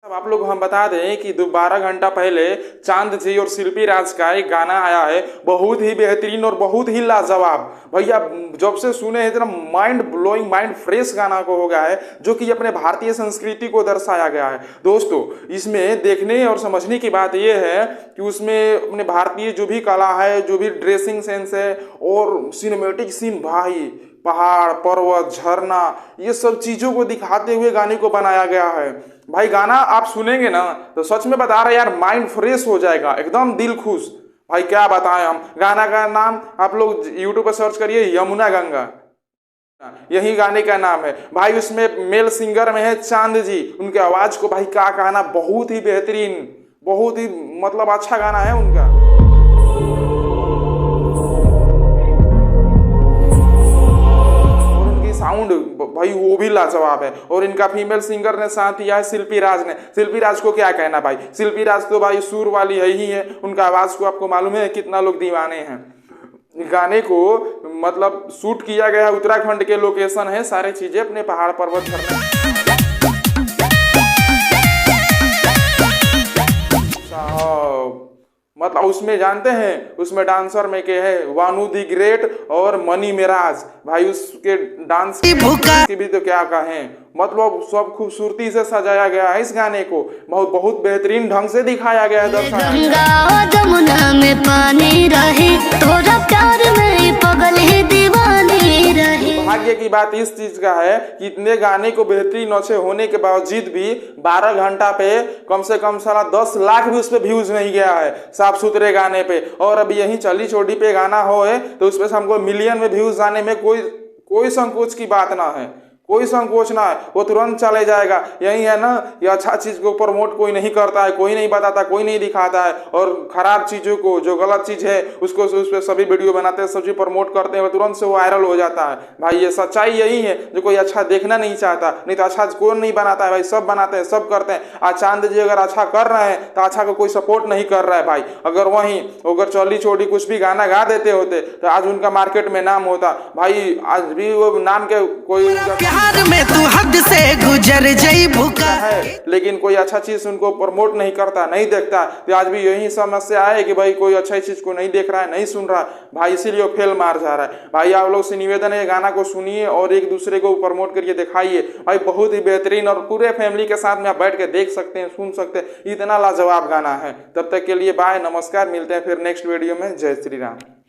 अब आप लोग हम बता दें कि 12 घंटा पहले चांद जी और शिल्पी राज का एक गाना आया है, बहुत ही बेहतरीन और बहुत ही लाजवाब। भैया जब से सुने इतना माइंड ब्लोइंग, माइंड फ्रेश गाना को हो गया है, जो कि अपने भारतीय संस्कृति को दर्शाया गया है। दोस्तों, इसमें देखने और समझने की बात यह है कि उसमें अपने भारतीय जो भी कला है, जो भी ड्रेसिंग सेंस है और सिनेमेटिक सीन, भाई पहाड़, पर्वत, झरना, ये सब चीजों को दिखाते हुए गाने को बनाया गया है। भाई गाना आप सुनेंगे ना तो सच में बता रहे यार, माइंड फ्रेश हो जाएगा, एकदम दिल खुश। भाई क्या बताएं हम। गाना का नाम आप लोग यूट्यूब पर सर्च करिए, यमुना गंगा, यही गाने का नाम है। भाई उसमें मेल सिंगर में है चांद जी, उनके आवाज को भाई क्या कहना, बहुत ही बेहतरीन, बहुत ही मतलब अच्छा गाना है उनका। साउंड भाई वो भी लाजवाब है। और इनका फीमेल सिंगर ने साथ दिया है शिल्पी राज ने। शिल्पी राज को क्या कहना भाई, शिल्पी राज तो भाई सुर वाली है ही है, उनका आवाज को आपको मालूम है कितना लोग दीवाने हैं। गाने को मतलब शूट किया गया उत्तराखंड के लोकेशन है, सारी चीजें अपने पहाड़ पर्वत झरने। मतलब उसमें जानते हैं, उसमें डांसर में के है वानू दी ग्रेट और मनी मिराज। भाई उसके डांस की भी तो क्या कहें, मतलब सब खूबसूरती से सजाया गया है इस गाने को, बहुत बेहतरीन ढंग से दिखाया गया है। गंगा जमुना में पानी रहे, तोरा प्यार में पगल ही दीवानी रहे। भाग्य की बात इस चीज का है कि इतने गाने को बेहतरीन अच्छे होने के बावजूद भी 12 घंटा पे कम से कम साला 10 लाख भी उस पर व्यूज नहीं गया है, साफ सुथरे गाने पे। और अभी यही चली चोटी पे गाना हो है तो उस पर हमको मिलियन में व्यूज आने में कोई संकोच की बात ना है, कोई संकोच ना है, वो तुरंत चले जाएगा। यही है ना, ये अच्छा चीज को प्रमोट कोई नहीं करता है, कोई नहीं बताता, कोई नहीं दिखाता है, और खराब चीजों को, जो गलत चीज है उसको उस पर सभी वीडियो बनाते हैं, सब चीज प्रमोट करते हैं, तुरंत से वो वायरल हो जाता है। भाई ये सच्चाई यही है, जो कोई अच्छा देखना नहीं चाहता, नहीं तो अच्छा कोई नहीं बनाता है भाई, सब बनाते हैं, सब करते हैं। आज चांद जी अगर अच्छा कर रहे हैं तो अच्छा को कोई सपोर्ट नहीं कर रहा है भाई। अगर चौली छोटी कुछ भी गाना गा देते होते तो आज उनका मार्केट में नाम होता भाई। आज भी वो नाम के कोई में तू हद से गुजर जाई भूखा है, लेकिन कोई अच्छा चीज उनको प्रमोट नहीं करता, नहीं देखता। तो आज भी यही समस्या है कि भाई कोई अच्छी चीज को नहीं देख रहा है, नहीं सुन रहा भाई, इसीलिए फेल मार जा रहा है। भाई आप लोग से निवेदन है, गाना को सुनिए और एक दूसरे को प्रमोट करके दिखाइए भाई, बहुत ही बेहतरीन, और पूरे फैमिली के साथ में आप बैठ के देख सकते हैं, सुन सकते हैं, इतना लाजवाब गाना है। तब तक के लिए बाय, नमस्कार, मिलते हैं फिर नेक्स्ट वीडियो में। जय श्री राम।